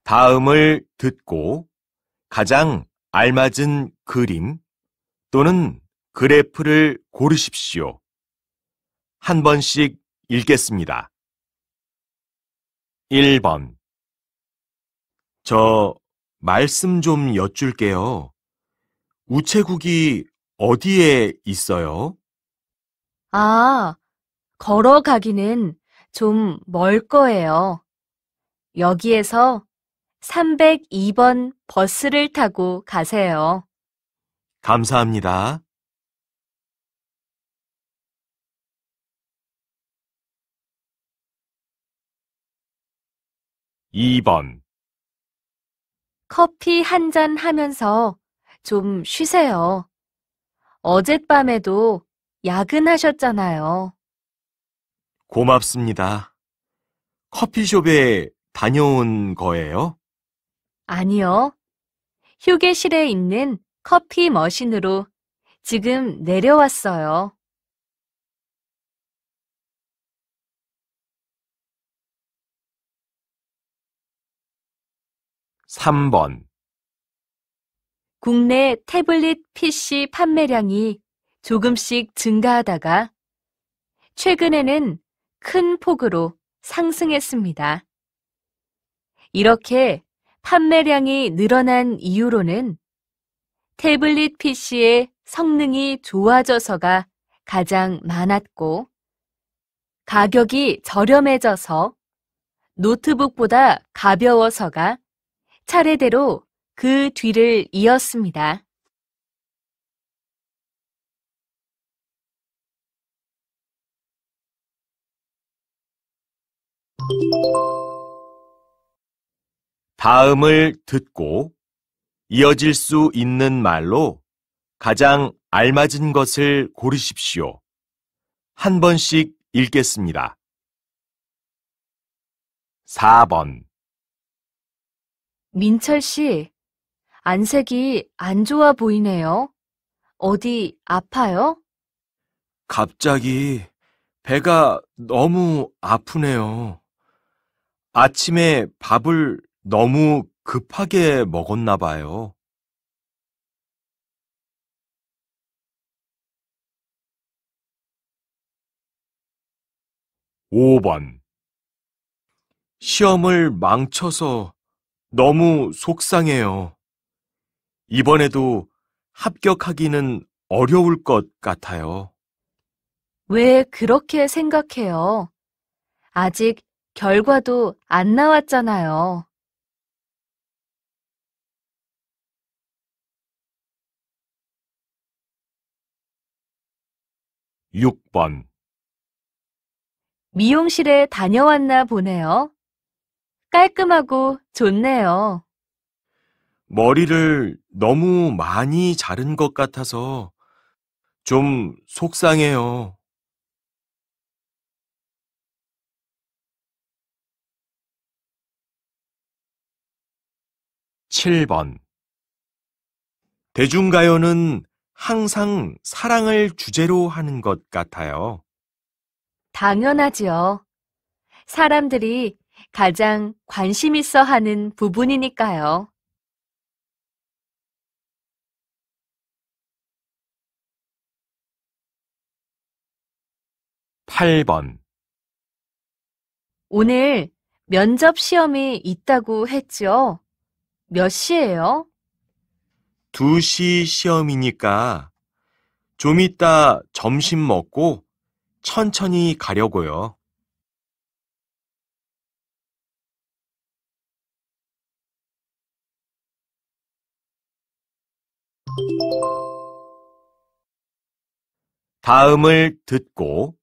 다음을 듣고 가장 알맞은 그림 또는 그래프를 고르십시오. 한 번씩 읽겠습니다. 1번. 저 말씀 좀 여쭐게요. 우체국이 어디에 있어요? 아, 걸어가기는 좀 멀 거예요. 여기에서 302번 버스를 타고 가세요. 감사합니다. 2번. 커피 한 잔 하면서 좀 쉬세요. 어젯밤에도 야근하셨잖아요. 고맙습니다. 커피숍에 다녀온 거예요? 아니요. 휴게실에 있는 커피 머신으로 지금 내려왔어요. 3번. 국내 태블릿 PC 판매량이 조금씩 증가하다가 최근에는 큰 폭으로 상승했습니다. 이렇게 판매량이 늘어난 이유로는 태블릿 PC의 성능이 좋아져서가 가장 많았고, 가격이 저렴해져서 노트북보다 가벼워서가 차례대로 그 뒤를 이었습니다. 다음을 듣고 이어질 수 있는 말로 가장 알맞은 것을 고르십시오. 한 번씩 읽겠습니다. 4번. 민철 씨, 안색이 안 좋아 보이네요. 어디 아파요? 갑자기 배가 너무 아프네요. 아침에 밥을 너무 급하게 먹었나 봐요. 5번. 시험을 망쳐서 너무 속상해요. 이번에도 합격하기는 어려울 것 같아요. 왜 그렇게 생각해요? 아직 결과도 안 나왔잖아요. 6번. 미용실에 다녀왔나 보네요. 깔끔하고 좋네요. 머리를 너무 많이 자른 것 같아서 좀 속상해요. 7번. 대중가요는 항상 사랑을 주제로 하는 것 같아요. 당연하지요. 사람들이 가장 관심 있어 하는 부분이니까요. 8번. 오늘 면접 시험이 있다고 했죠? 몇 시예요? 2시 시험이니까 좀 이따 점심 먹고 천천히 가려고요. '다음을 듣고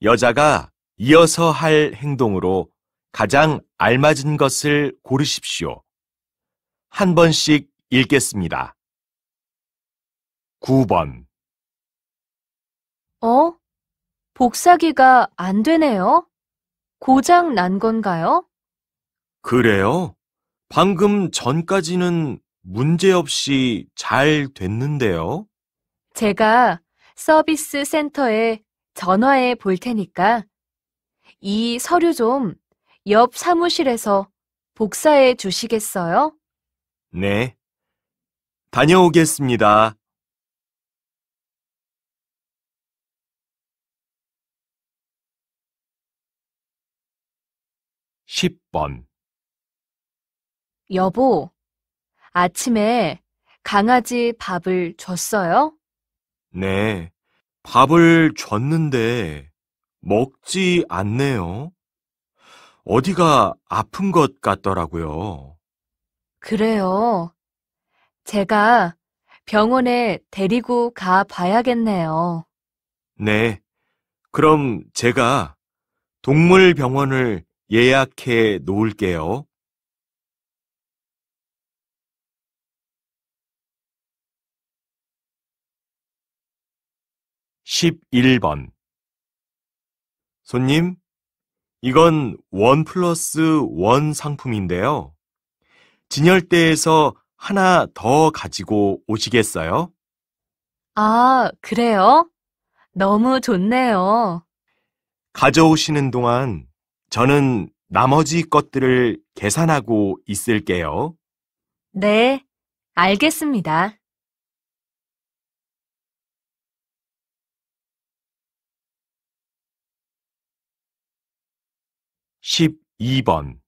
여자가 이어서 할 행동으로 가장 알맞은 것을 고르십시오. 한 번씩 읽겠습니다. 9번. 복사기가 안 되네요? 고장 난 건가요? 그래요? 방금 전까지는 문제없이 잘 됐는데요. 제가 서비스 센터에 전화해 볼 테니까 이 서류 좀 옆 사무실에서 복사해 주시겠어요? 네. 다녀오겠습니다. 10번. 여보, 아침에 강아지 밥을 줬어요? 네. 밥을 줬는데 먹지 않네요. 어디가 아픈 것 같더라고요. 그래요. 제가 병원에 데리고 가 봐야겠네요. 네. 그럼 제가 동물병원을 예약해 놓을게요. 11번. 손님, 이건 원 플러스 원 상품인데요. 진열대에서 하나 더 가지고 오시겠어요? 아, 그래요? 너무 좋네요. 가져오시는 동안 저는 나머지 것들을 계산하고 있을게요. 네, 알겠습니다. 12번.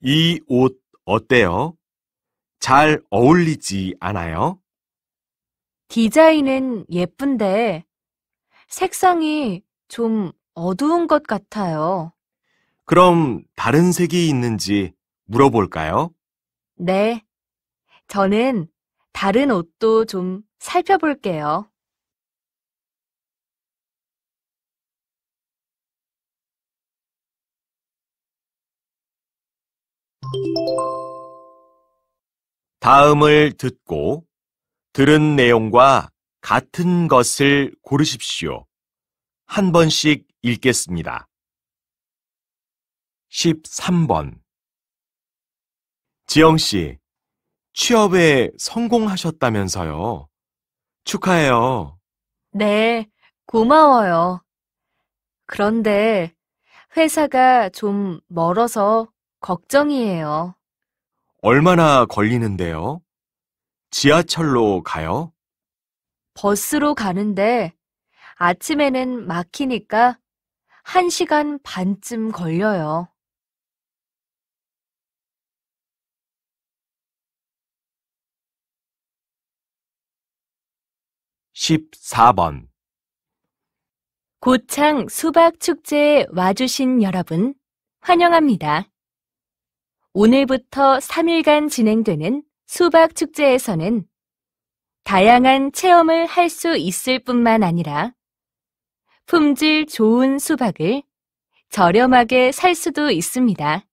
이 옷 어때요? 잘 어울리지 않아요? 디자인은 예쁜데 색상이 좀 어두운 것 같아요. 그럼 다른 색이 있는지 물어볼까요? 네, 저는 다른 옷도 좀 살펴볼게요. '다음을 듣고 들은 내용과 같은 것을 고르십시오. 한 번씩 읽겠습니다. 13번. 지영 씨, 취업에 성공하셨다면서요. 축하해요. 네, 고마워요. 그런데 회사가 좀 멀어서 걱정이에요. 얼마나 걸리는데요? 지하철로 가요? 버스로 가는데 아침에는 막히니까 1시간 반쯤 걸려요. 14번. 고창 수박 축제에 와주신 여러분, 환영합니다. 오늘부터 3일간 진행되는 수박 축제에서는 다양한 체험을 할 수 있을 뿐만 아니라 품질 좋은 수박을 저렴하게 살 수도 있습니다.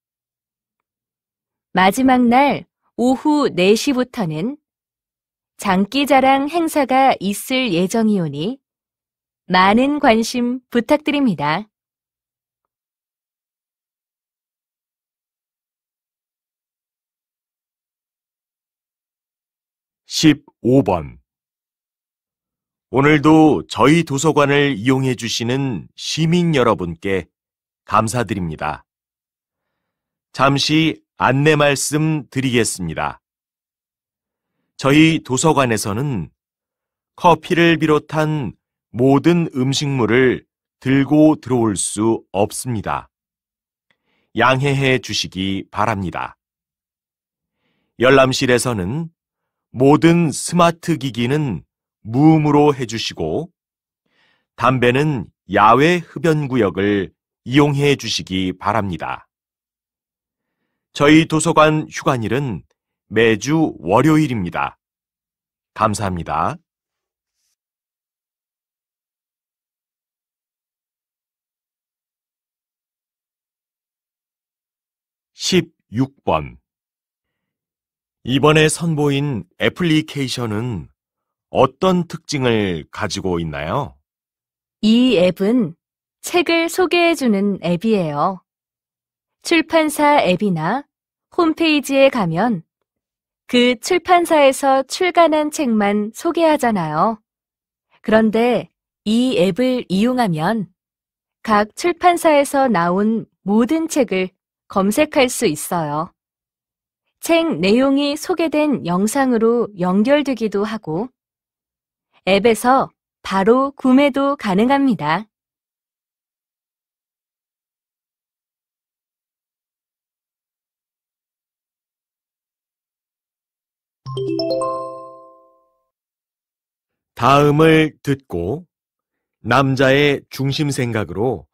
마지막 날 오후 4시부터는 장기자랑 행사가 있을 예정이오니 많은 관심 부탁드립니다. 15번. 오늘도 저희 도서관을 이용해 주시는 시민 여러분께 감사드립니다. 잠시 안내 말씀 드리겠습니다. 저희 도서관에서는 커피를 비롯한 모든 음식물을 들고 들어올 수 없습니다. 양해해 주시기 바랍니다. 열람실에서는 모든 스마트 기기는 무음으로 해주시고 담배는 야외 흡연구역을 이용해 주시기 바랍니다. 저희 도서관 휴관일은 매주 월요일입니다. 감사합니다. 16번. 이번에 선보인 애플리케이션은 어떤 특징을 가지고 있나요? 이 앱은 책을 소개해주는 앱이에요. 출판사 앱이나 홈페이지에 가면 그 출판사에서 출간한 책만 소개하잖아요. 그런데 이 앱을 이용하면 각 출판사에서 나온 모든 책을 검색할 수 있어요. 책 내용이 소개된 영상으로 연결되기도 하고, 앱에서 바로 구매도 가능합니다. 다음을 듣고 남자의 중심 생각으로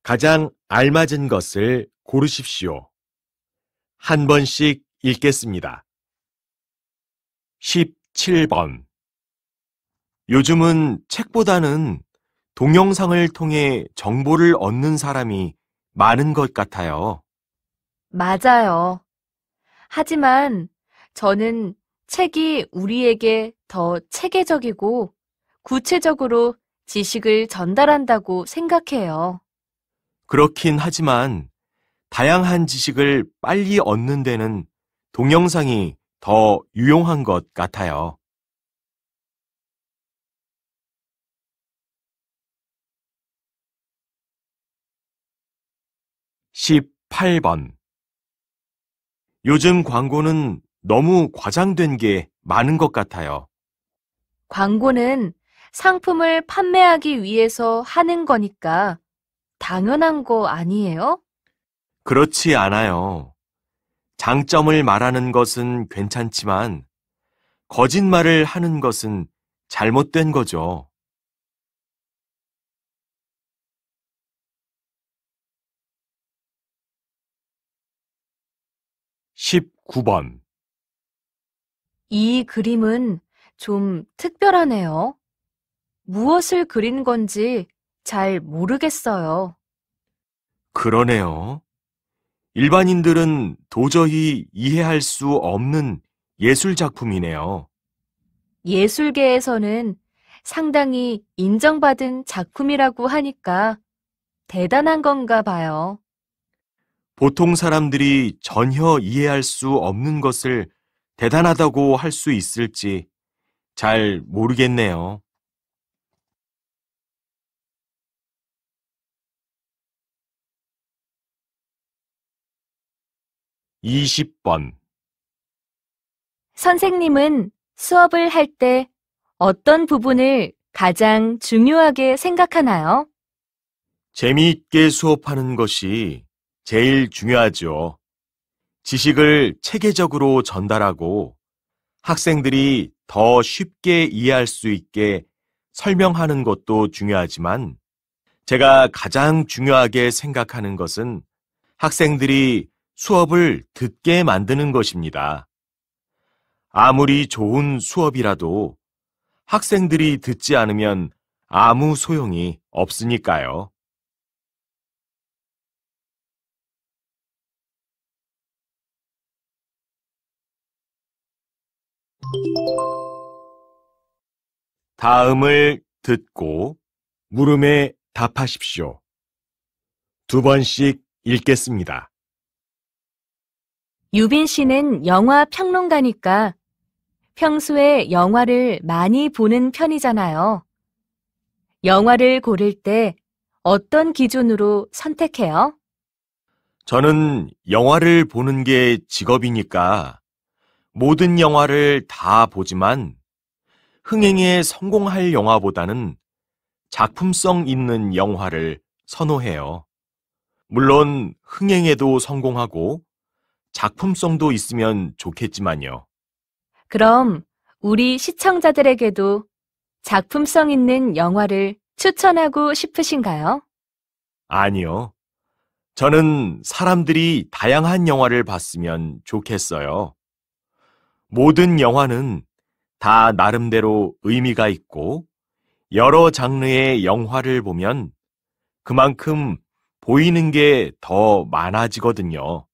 가장 알맞은 것을 고르십시오. 한 번씩 읽겠습니다. 17번. 요즘은 책보다는 동영상을 통해 정보를 얻는 사람이 많은 것 같아요. 맞아요. 하지만 저는 책이 우리에게 더 체계적이고 구체적으로 지식을 전달한다고 생각해요. 그렇긴 하지만 다양한 지식을 빨리 얻는 데는 동영상이 더 유용한 것 같아요. 18번. 요즘 광고는 너무 과장된 게 많은 것 같아요. 광고는 상품을 판매하기 위해서 하는 거니까 당연한 거 아니에요? 그렇지 않아요. 장점을 말하는 것은 괜찮지만 거짓말을 하는 것은 잘못된 거죠. 19번. 이 그림은 좀 특별하네요. 무엇을 그린 건지 잘 모르겠어요. 그러네요. 일반인들은 도저히 이해할 수 없는 예술 작품이네요. 예술계에서는 상당히 인정받은 작품이라고 하니까 대단한 건가 봐요. 보통 사람들이 전혀 이해할 수 없는 것을 대단하다고 할 수 있을지 잘 모르겠네요. 20번. 선생님은 수업을 할 때 어떤 부분을 가장 중요하게 생각하나요? 재미있게 수업하는 것이 제일 중요하죠. 지식을 체계적으로 전달하고 학생들이 더 쉽게 이해할 수 있게 설명하는 것도 중요하지만 제가 가장 중요하게 생각하는 것은 학생들이 수업을 듣게 만드는 것입니다. 아무리 좋은 수업이라도 학생들이 듣지 않으면 아무 소용이 없으니까요. 다음을 듣고 물음에 답하십시오. 두 번씩 읽겠습니다. 유빈 씨는 영화 평론가니까 평소에 영화를 많이 보는 편이잖아요. 영화를 고를 때 어떤 기준으로 선택해요? 저는 영화를 보는 게 직업이니까 모든 영화를 다 보지만 흥행에 성공할 영화보다는 작품성 있는 영화를 선호해요. 물론 흥행에도 성공하고 작품성도 있으면 좋겠지만요. 그럼 우리 시청자들에게도 작품성 있는 영화를 추천하고 싶으신가요? 아니요. 저는 사람들이 다양한 영화를 봤으면 좋겠어요. 모든 영화는 다 나름대로 의미가 있고 여러 장르의 영화를 보면 그만큼 보이는 게 더 많아지거든요.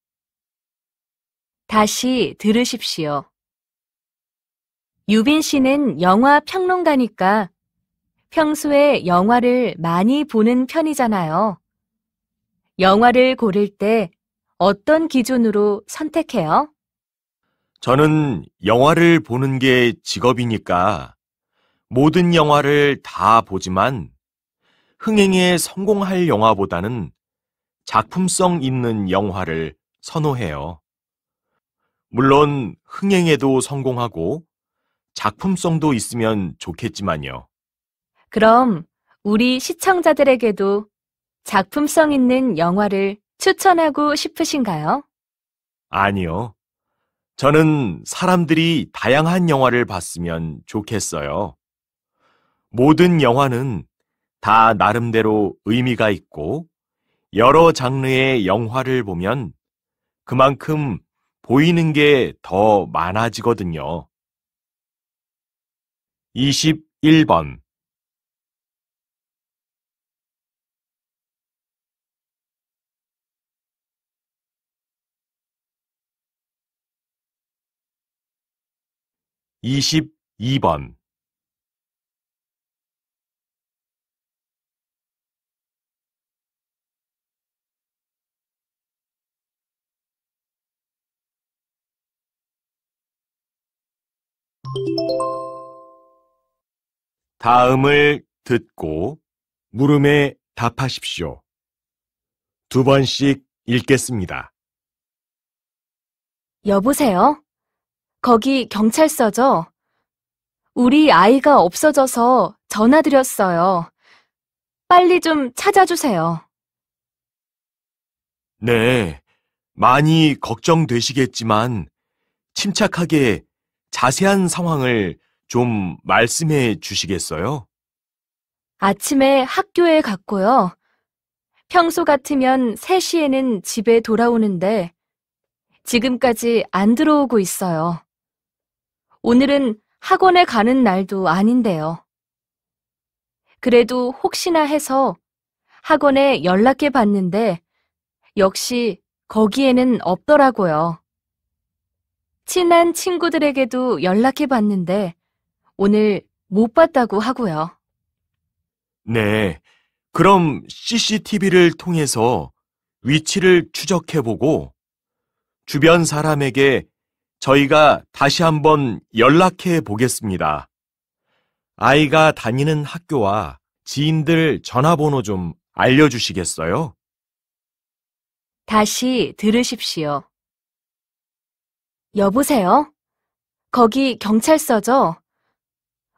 다시 들으십시오. 유빈 씨는 영화 평론가니까 평소에 영화를 많이 보는 편이잖아요. 영화를 고를 때 어떤 기준으로 선택해요? 저는 영화를 보는 게 직업이니까 모든 영화를 다 보지만 흥행에 성공할 영화보다는 작품성 있는 영화를 선호해요. 물론 흥행에도 성공하고 작품성도 있으면 좋겠지만요. 그럼 우리 시청자들에게도 작품성 있는 영화를 추천하고 싶으신가요? 아니요. 저는 사람들이 다양한 영화를 봤으면 좋겠어요. 모든 영화는 다 나름대로 의미가 있고 여러 장르의 영화를 보면 그만큼 보이는 게 더 많아지거든요. 21번 22번 다음을 듣고 물음에 답하십시오. 2번씩 읽겠습니다. 여보세요? 거기 경찰서죠? 우리 아이가 없어져서 전화드렸어요. 빨리 좀 찾아주세요. 네, 많이 걱정되시겠지만 침착하게 자세한 상황을 좀 말씀해 주시겠어요? 아침에 학교에 갔고요. 평소 같으면 3시에는 집에 돌아오는데 지금까지 안 들어오고 있어요. 오늘은 학원에 가는 날도 아닌데요. 그래도 혹시나 해서 학원에 연락해 봤는데 역시 거기에는 없더라고요. 친한 친구들에게도 연락해 봤는데 오늘 못 봤다고 하고요. 네, 그럼 CCTV를 통해서 위치를 추적해보고 주변 사람에게 저희가 다시 한번 연락해 보겠습니다. 아이가 다니는 학교와 지인들 전화번호 좀 알려주시겠어요? 다시 들으십시오. 여보세요? 거기 경찰서죠?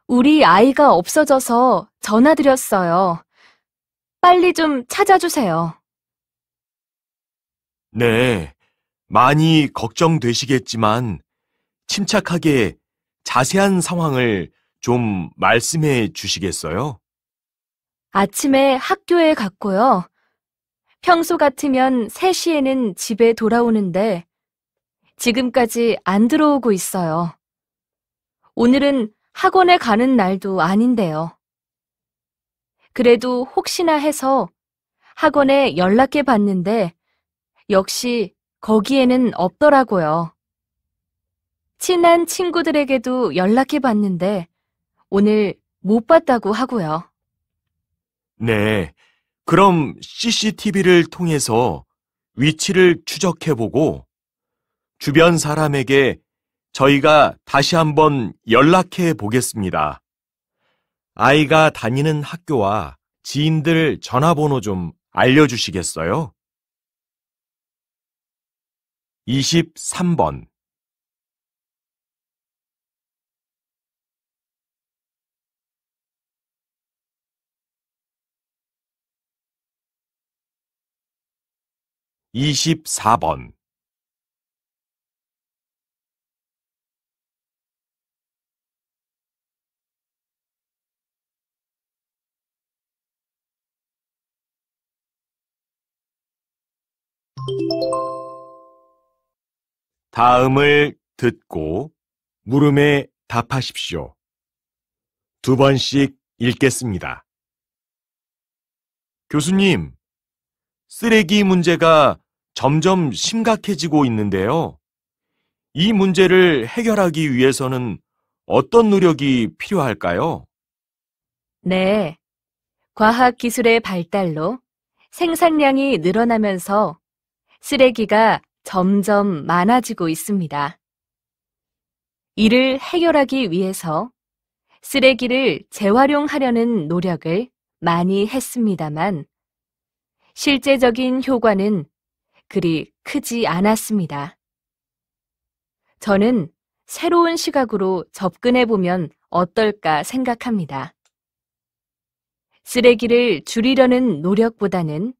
우리 아이가 없어져서 전화드렸어요. 빨리 좀 찾아주세요. 네, 많이 걱정되시겠지만 침착하게 자세한 상황을 좀 말씀해 주시겠어요? 아침에 학교에 갔고요. 평소 같으면 3시에는 집에 돌아오는데 지금까지 안 들어오고 있어요. 오늘은 학원에 가는 날도 아닌데요. 그래도 혹시나 해서 학원에 연락해 봤는데 역시 거기에는 없더라고요. 친한 친구들에게도 연락해 봤는데 오늘 못 봤다고 하고요. 네, 그럼 CCTV를 통해서 위치를 추적해보고 주변 사람에게 저희가 다시 한번 연락해 보겠습니다. 아이가 다니는 학교와 지인들 전화번호 좀 알려주시겠어요? 23번 24번 다음을 듣고 물음에 답하십시오. 2번씩 읽겠습니다. 교수님, 쓰레기 문제가 점점 심각해지고 있는데요. 이 문제를 해결하기 위해서는 어떤 노력이 필요할까요? 네. 과학기술의 발달로 생산량이 늘어나면서 쓰레기가 점점 많아지고 있습니다. 이를 해결하기 위해서 쓰레기를 재활용하려는 노력을 많이 했습니다만, 실제적인 효과는 그리 크지 않았습니다. 저는 새로운 시각으로 접근해보면 어떨까 생각합니다. 쓰레기를 줄이려는 노력보다는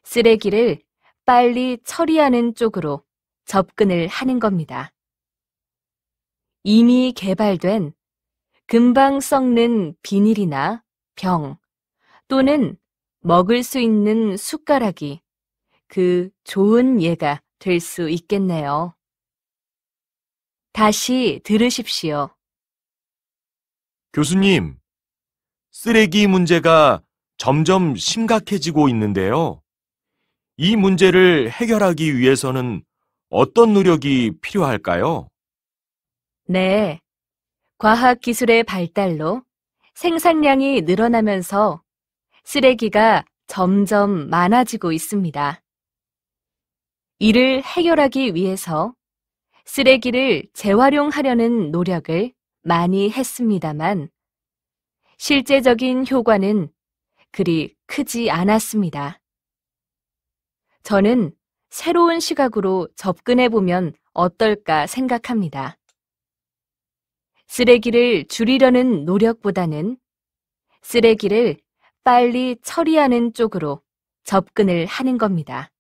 쓰레기를 빨리 처리하는 쪽으로 접근을 하는 겁니다. 이미 개발된 금방 썩는 비닐이나 병 또는 먹을 수 있는 숟가락이 그 좋은 예가 될 수 있겠네요. 다시 들으십시오. 교수님, 쓰레기 문제가 점점 심각해지고 있는데요. 이 문제를 해결하기 위해서는 어떤 노력이 필요할까요? 네. 과학기술의 발달로 생산량이 늘어나면서 쓰레기가 점점 많아지고 있습니다. 이를 해결하기 위해서 쓰레기를 재활용하려는 노력을 많이 했습니다만, 실제적인 효과는 그리 크지 않았습니다. 저는 새로운 시각으로 접근해보면 어떨까 생각합니다. 쓰레기를 줄이려는 노력보다는 쓰레기를 빨리 처리하는 쪽으로 접근을 하는 겁니다.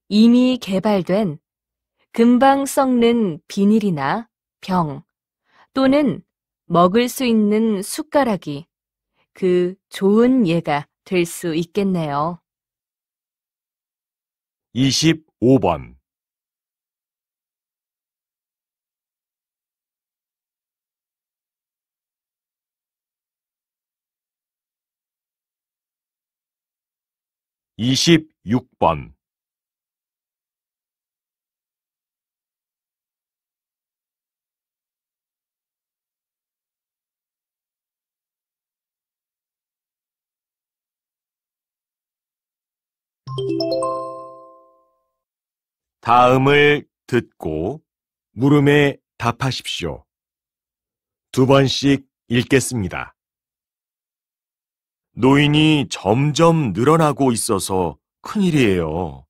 이미 개발된 금방 썩는 비닐이나 병 또는 먹을 수 있는 숟가락이 그 좋은 예가 될 수 있겠네요. 25번. 이십육 번. 다음을 듣고 물음에 답하십시오. 2번씩 읽겠습니다. 노인이 점점 늘어나고 있어서 큰일이에요.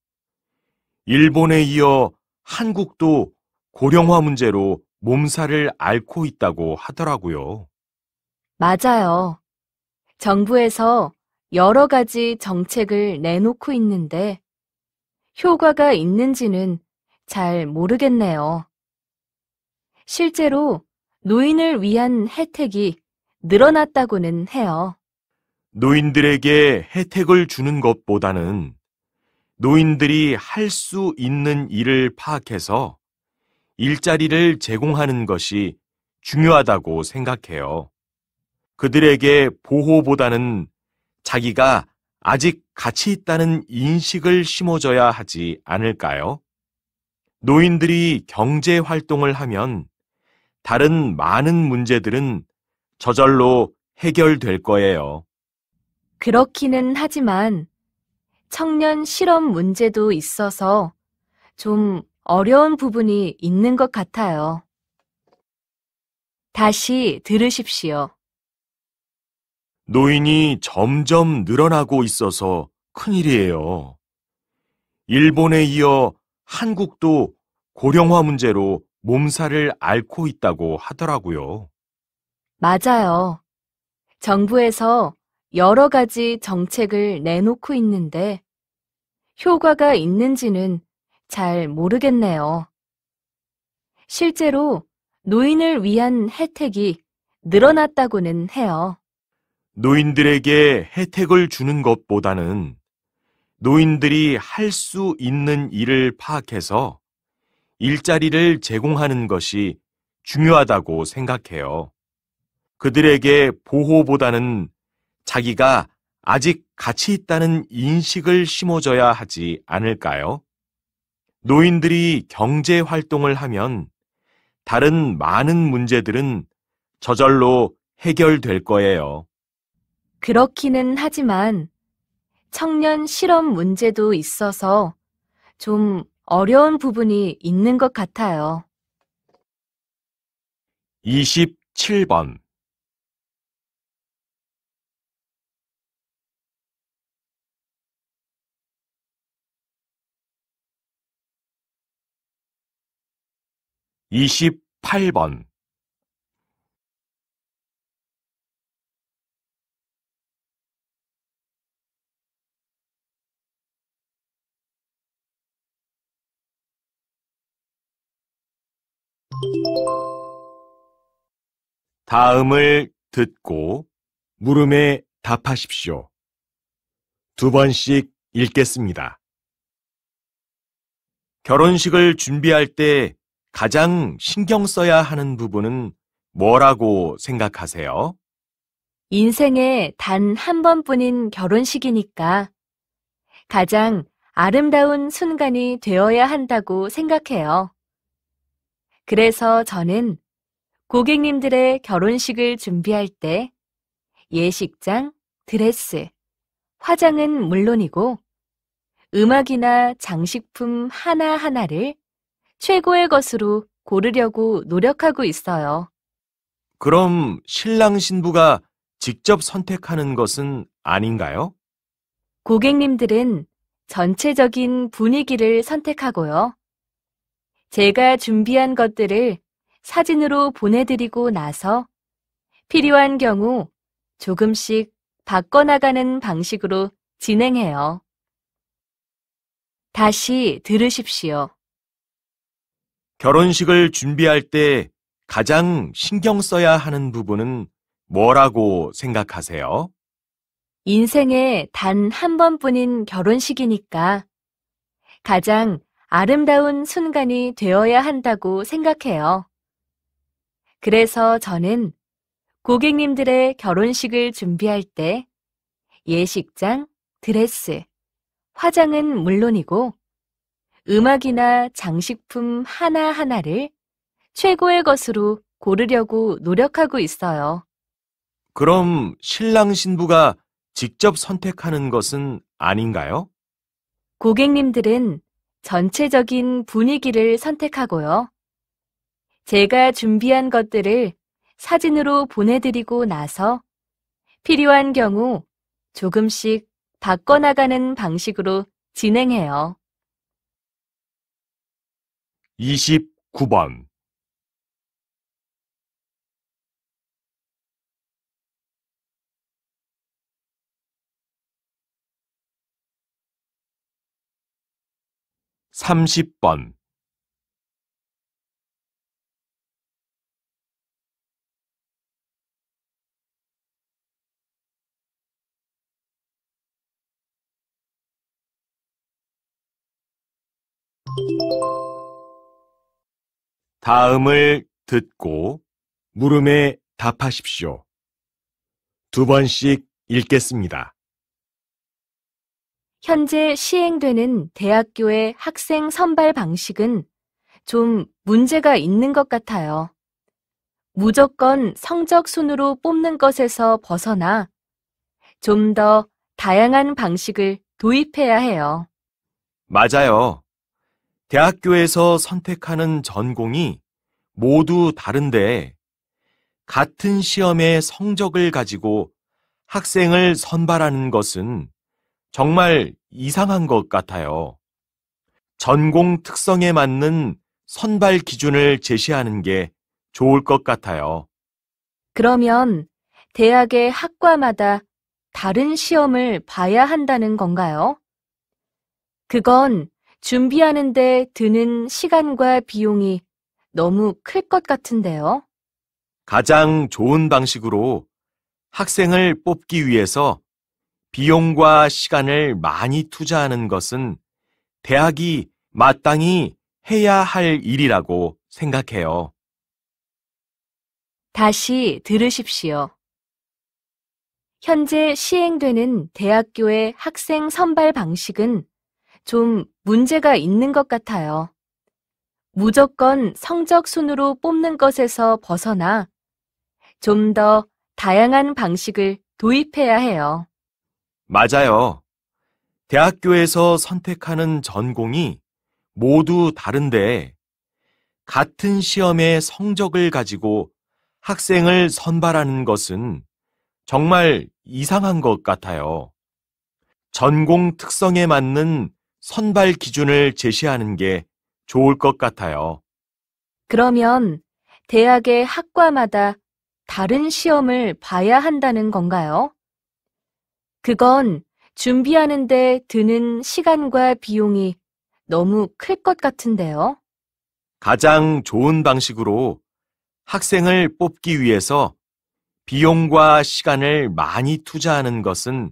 일본에 이어 한국도 고령화 문제로 몸살을 앓고 있다고 하더라고요. 맞아요. 정부에서 여러 가지 정책을 내놓고 있는데 효과가 있는지는 잘 모르겠네요. 실제로 노인을 위한 혜택이 늘어났다고는 해요. 노인들에게 혜택을 주는 것보다는 노인들이 할 수 있는 일을 파악해서 일자리를 제공하는 것이 중요하다고 생각해요. 그들에게 보호보다는 자기가 아직 가치 있다는 인식을 심어줘야 하지 않을까요? 노인들이 경제 활동을 하면 다른 많은 문제들은 저절로 해결될 거예요. 그렇기는 하지만 청년 실업 문제도 있어서 좀 어려운 부분이 있는 것 같아요. 다시 들으십시오. 노인이 점점 늘어나고 있어서 큰일이에요. 일본에 이어 한국도 고령화 문제로 몸살을 앓고 있다고 하더라고요. 맞아요. 정부에서 여러 가지 정책을 내놓고 있는데 효과가 있는지는 잘 모르겠네요. 실제로 노인을 위한 혜택이 늘어났다고는 해요. 노인들에게 혜택을 주는 것보다는 노인들이 할 수 있는 일을 파악해서 일자리를 제공하는 것이 중요하다고 생각해요. 그들에게 보호보다는 자기가 아직 가치 있다는 인식을 심어줘야 하지 않을까요? 노인들이 경제 활동을 하면 다른 많은 문제들은 저절로 해결될 거예요. 그렇기는 하지만 청년 실업 문제도 있어서 좀 어려운 부분이 있는 것 같아요. 27번. 28번. 다음을 듣고 물음에 답하십시오. 2번씩 읽겠습니다. 결혼식을 준비할 때 가장 신경 써야 하는 부분은 뭐라고 생각하세요? 인생에 단 한 번뿐인 결혼식이니까 가장 아름다운 순간이 되어야 한다고 생각해요. 그래서 저는 고객님들의 결혼식을 준비할 때 예식장, 드레스, 화장은 물론이고 음악이나 장식품 하나하나를 최고의 것으로 고르려고 노력하고 있어요. 그럼 신랑 신부가 직접 선택하는 것은 아닌가요? 고객님들은 전체적인 분위기를 선택하고요. 제가 준비한 것들을 사진으로 보내드리고 나서 필요한 경우 조금씩 바꿔나가는 방식으로 진행해요. 다시 들으십시오. 결혼식을 준비할 때 가장 신경 써야 하는 부분은 뭐라고 생각하세요? 인생에 단 한 번뿐인 결혼식이니까 가장 아름다운 순간이 되어야 한다고 생각해요. 그래서 저는 고객님들의 결혼식을 준비할 때 예식장, 드레스, 화장은 물론이고 음악이나 장식품 하나하나를 최고의 것으로 고르려고 노력하고 있어요. 그럼 신랑 신부가 직접 선택하는 것은 아닌가요? 고객님들은 전체적인 분위기를 선택하고요. 제가 준비한 것들을 사진으로 보내드리고 나서 필요한 경우 조금씩 바꿔나가는 방식으로 진행해요. 29번. (30번) 다음을 듣고 물음에 답하십시오. 2번씩 읽겠습니다. 현재 시행되는 대학교의 학생 선발 방식은 좀 문제가 있는 것 같아요. 무조건 성적 순으로 뽑는 것에서 벗어나 좀 더 다양한 방식을 도입해야 해요. 맞아요. 대학교에서 선택하는 전공이 모두 다른데 같은 시험의 성적을 가지고 학생을 선발하는 것은 정말 이상한 것 같아요. 전공 특성에 맞는 선발 기준을 제시하는 게 좋을 것 같아요. 그러면 대학의 학과마다 다른 시험을 봐야 한다는 건가요? 그건 준비하는데 드는 시간과 비용이 너무 클 것 같은데요. 가장 좋은 방식으로 학생을 뽑기 위해서 비용과 시간을 많이 투자하는 것은 대학이 마땅히 해야 할 일이라고 생각해요. 다시 들으십시오. 현재 시행되는 대학교의 학생 선발 방식은 좀 문제가 있는 것 같아요. 무조건 성적 순으로 뽑는 것에서 벗어나 좀 더 다양한 방식을 도입해야 해요. 맞아요. 대학교에서 선택하는 전공이 모두 다른데 같은 시험의 성적을 가지고 학생을 선발하는 것은 정말 이상한 것 같아요. 전공 특성에 맞는 선발 기준을 제시하는 게 좋을 것 같아요. 그러면 대학의 학과마다 다른 시험을 봐야 한다는 건가요? 그건 준비하는데 드는 시간과 비용이 너무 클 것 같은데요. 가장 좋은 방식으로 학생을 뽑기 위해서 비용과 시간을 많이 투자하는 것은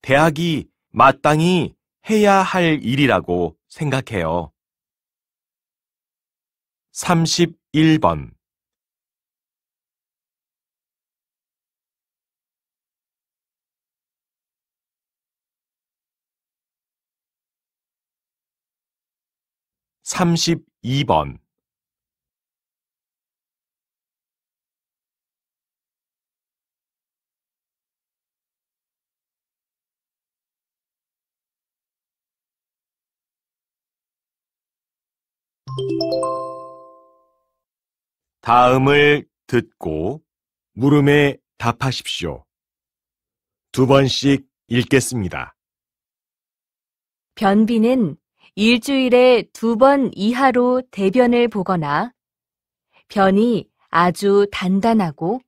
대학이 마땅히 해야 할 일이라고 생각해요. 31번. 32번. '다음을 듣고 물음에 답하십시오. 2번씩 읽겠습니다. 변비는 일주일에 2번 이하로 대변을 보거나 변이 아주 단단하고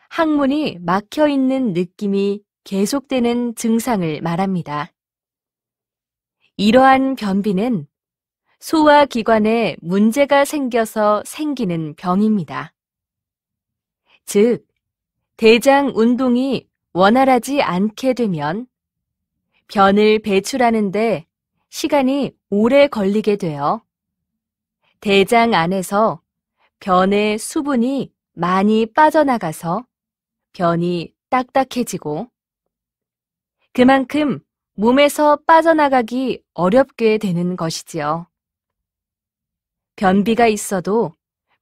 항문이 막혀 있는 느낌이 계속되는 증상을 말합니다. 이러한 변비는 소화기관에 문제가 생겨서 생기는 병입니다. 즉, 대장 운동이 원활하지 않게 되면 변을 배출하는데 시간이 오래 걸리게 되어 대장 안에서 변의 수분이 많이 빠져나가서 변이 딱딱해지고 그만큼 몸에서 빠져나가기 어렵게 되는 것이지요. 변비가 있어도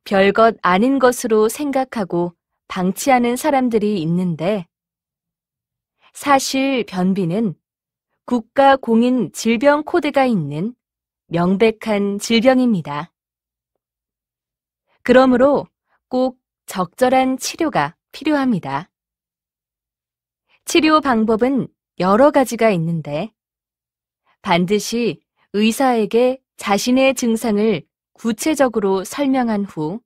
별것 아닌 것으로 생각하고 방치하는 사람들이 있는데 사실 변비는 국가 공인 질병 코드가 있는 명백한 질병입니다. 그러므로 꼭 적절한 치료가 필요합니다. 치료 방법은 여러 가지가 있는데 반드시 의사에게 자신의 증상을 구체적으로 설명한 후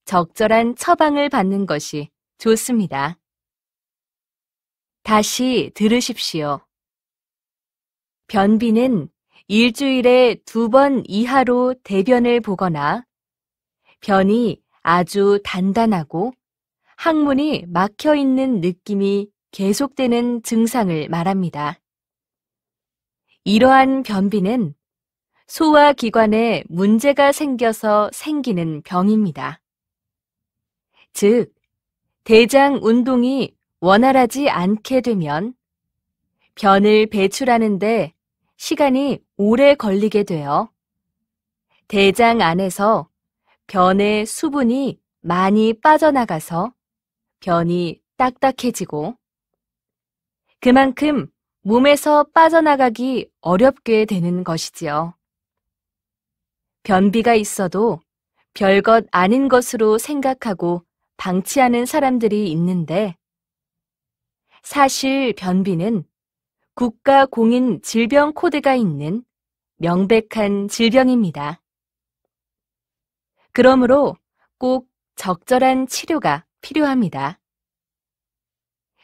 적절한 처방을 받는 것이 좋습니다. 다시 들으십시오. 변비는 일주일에 2번 이하로 대변을 보거나 변이 아주 단단하고 항문이 막혀 있는 느낌이 계속되는 증상을 말합니다. 이러한 변비는 소화기관에 문제가 생겨서 생기는 병입니다. 즉, 대장 운동이 원활하지 않게 되면 변을 배출하는데 시간이 오래 걸리게 되어 대장 안에서 변의 수분이 많이 빠져나가서 변이 딱딱해지고 그만큼 몸에서 빠져나가기 어렵게 되는 것이지요. 변비가 있어도 별것 아닌 것으로 생각하고 방치하는 사람들이 있는데 사실 변비는 국가 공인 질병 코드가 있는 명백한 질병입니다. 그러므로 꼭 적절한 치료가 필요합니다.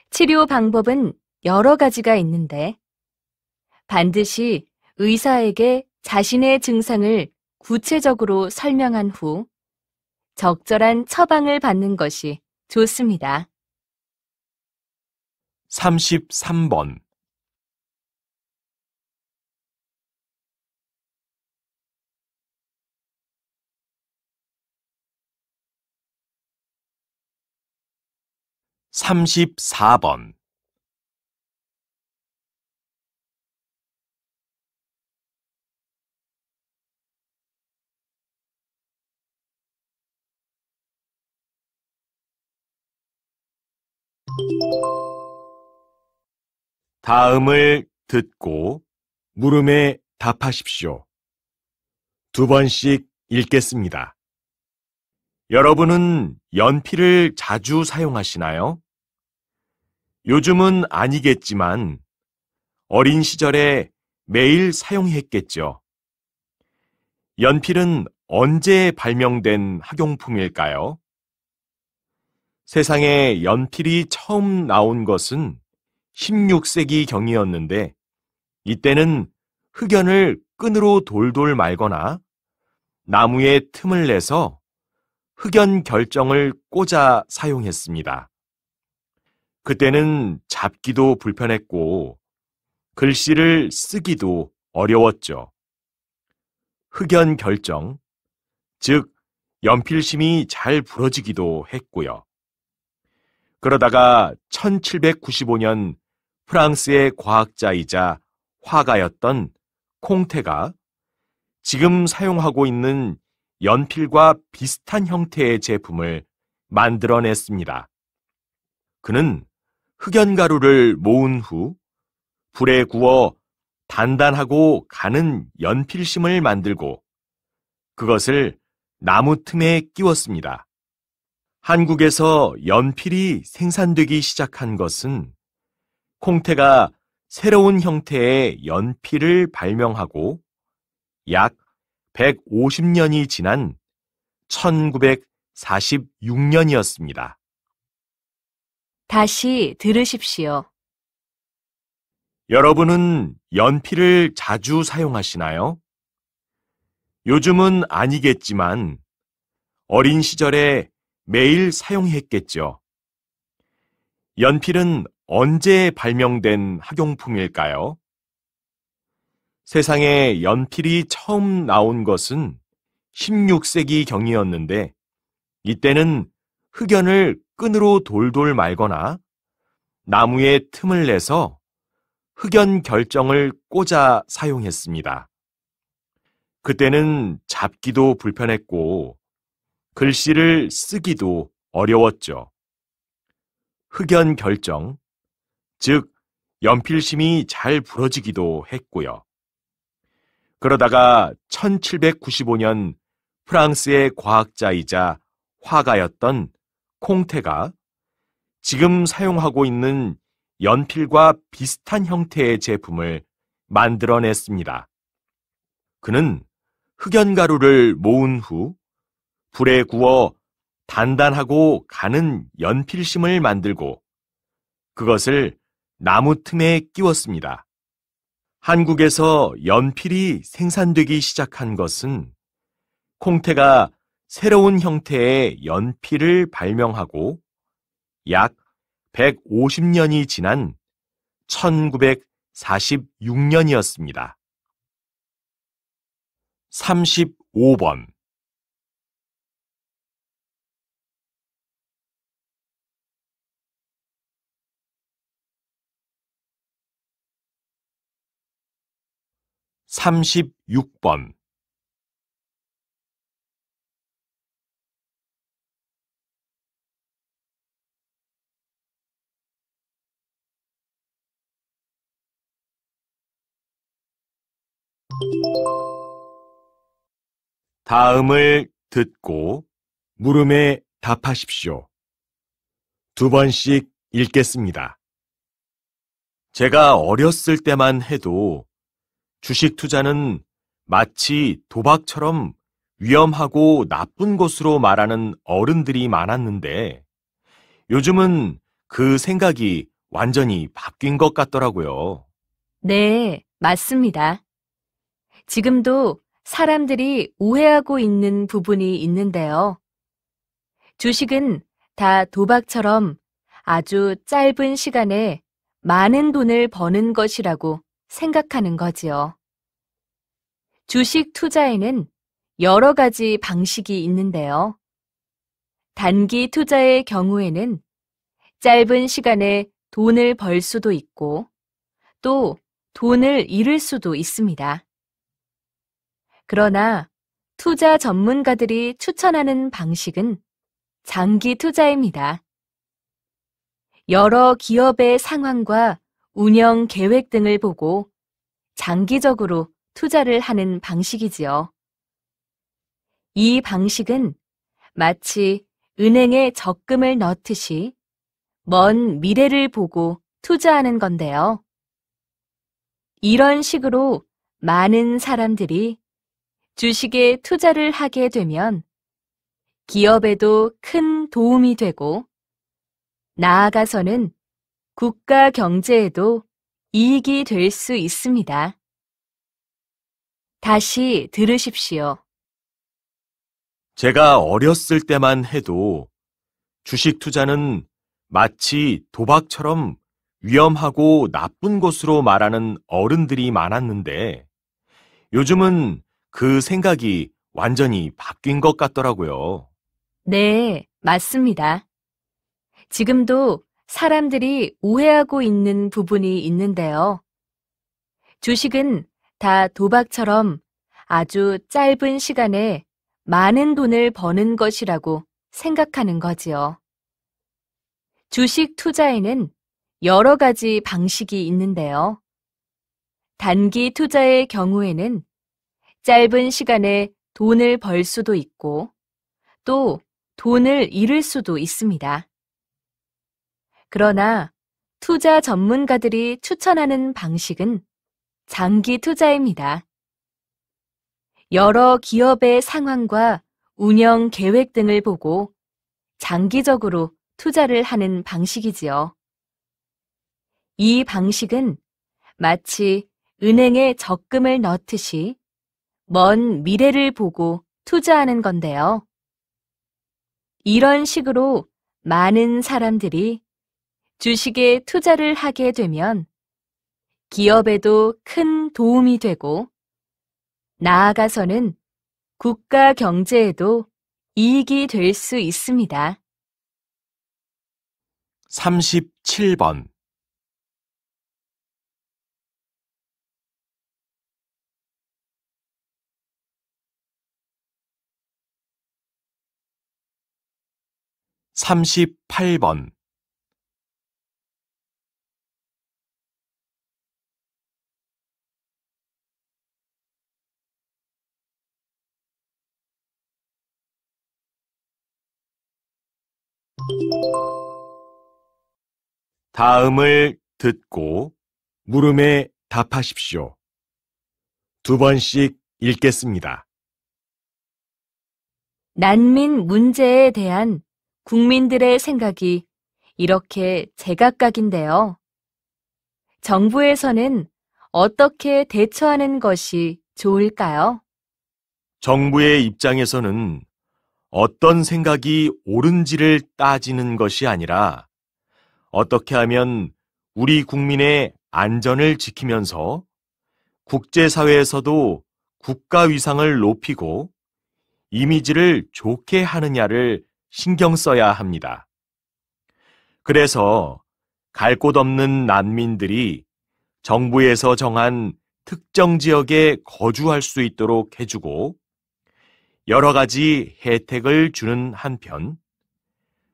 치료 방법은 여러 가지가 있는데 반드시 의사에게 자신의 증상을 구체적으로 설명한 후 적절한 처방을 받는 것이 좋습니다. 33번. 34번. '다음을 듣고 물음에 답하십시오. 2번씩 읽겠습니다. 여러분은 연필을 자주 사용하시나요? 요즘은 아니겠지만 어린 시절에 매일 사용했겠죠. 연필은 언제 발명된 학용품일까요? 세상에 연필이 처음 나온 것은 16세기 경이었는데 이때는 흑연을 끈으로 돌돌 말거나 나무에 틈을 내서 흑연 결정을 꽂아 사용했습니다. 그때는 잡기도 불편했고 글씨를 쓰기도 어려웠죠. 흑연 결정, 즉 연필심이 잘 부러지기도 했고요. 그러다가 1795년 프랑스의 과학자이자 화가였던 콩테가 지금 사용하고 있는 연필과 비슷한 형태의 제품을 만들어냈습니다. 그는 흑연가루를 모은 후 불에 구워 단단하고 가는 연필심을 만들고 그것을 나무 틈에 끼웠습니다. 한국에서 연필이 생산되기 시작한 것은 콩테가 새로운 형태의 연필을 발명하고 약 150년이 지난 1946년이었습니다. 다시 들으십시오. 여러분은 연필을 자주 사용하시나요? 요즘은 아니겠지만 어린 시절에 매일 사용했겠죠. 연필은 언제 발명된 학용품일까요? 세상에 연필이 처음 나온 것은 16세기 경이었는데 이때는 흑연을 끈으로 돌돌 말거나 나무에 틈을 내서 흑연 결정을 꽂아 사용했습니다. 그때는 잡기도 불편했고 글씨를 쓰기도 어려웠죠. 흑연 결정, 즉 연필심이 잘 부러지기도 했고요. 그러다가 1795년 프랑스의 과학자이자 화가였던 콩테가 지금 사용하고 있는 연필과 비슷한 형태의 제품을 만들어냈습니다. 그는 흑연가루를 모은 후 불에 구워 단단하고 가는 연필심을 만들고 그것을 나무 틈에 끼웠습니다. 한국에서 연필이 생산되기 시작한 것은 콩테가 새로운 형태의 연필을 발명하고 약 150년이 지난 1946년이었습니다. 35번 36번 다음을 듣고 물음에 답하십시오. 2번씩 읽겠습니다. 제가 어렸을 때만 해도 주식 투자는 마치 도박처럼 위험하고 나쁜 것으로 말하는 어른들이 많았는데 요즘은 그 생각이 완전히 바뀐 것 같더라고요. 네, 맞습니다. 지금도 사람들이 오해하고 있는 부분이 있는데요. 주식은 다 도박처럼 아주 짧은 시간에 많은 돈을 버는 것이라고 생각하는 거지요. 주식 투자에는 여러 가지 방식이 있는데요. 단기 투자의 경우에는 짧은 시간에 돈을 벌 수도 있고 또 돈을 잃을 수도 있습니다. 그러나 투자 전문가들이 추천하는 방식은 장기 투자입니다. 여러 기업의 상황과 운영 계획 등을 보고 장기적으로 투자를 하는 방식이지요. 이 방식은 마치 은행에 적금을 넣듯이 먼 미래를 보고 투자하는 건데요. 이런 식으로 많은 사람들이 주식에 투자를 하게 되면 기업에도 큰 도움이 되고 나아가서는 국가 경제에도 이익이 될 수 있습니다. 다시 들으십시오. 제가 어렸을 때만 해도 주식 투자는 마치 도박처럼 위험하고 나쁜 것으로 말하는 어른들이 많았는데 요즘은 그 생각이 완전히 바뀐 것 같더라고요. 네, 맞습니다. 지금도 사람들이 오해하고 있는 부분이 있는데요. 주식은 다 도박처럼 아주 짧은 시간에 많은 돈을 버는 것이라고 생각하는 거지요. 주식 투자에는 여러 가지 방식이 있는데요. 단기 투자의 경우에는 짧은 시간에 돈을 벌 수도 있고 또 돈을 잃을 수도 있습니다. 그러나 투자 전문가들이 추천하는 방식은 장기 투자입니다. 여러 기업의 상황과 운영 계획 등을 보고 장기적으로 투자를 하는 방식이지요. 이 방식은 마치 은행에 적금을 넣듯이 먼 미래를 보고 투자하는 건데요. 이런 식으로 많은 사람들이 주식에 투자를 하게 되면 기업에도 큰 도움이 되고 나아가서는 국가 경제에도 이익이 될 수 있습니다. 37번. 38번. 다음을 듣고 물음에 답하십시오. 2번씩 읽겠습니다. 난민 문제에 대한 국민들의 생각이 이렇게 제각각인데요. 정부에서는 어떻게 대처하는 것이 좋을까요? 정부의 입장에서는 어떤 생각이 옳은지를 따지는 것이 아니라 어떻게 하면 우리 국민의 안전을 지키면서 국제사회에서도 국가 위상을 높이고 이미지를 좋게 하느냐를 신경 써야 합니다. 그래서 갈 곳 없는 난민들이 정부에서 정한 특정 지역에 거주할 수 있도록 해주고 여러 가지 혜택을 주는 한편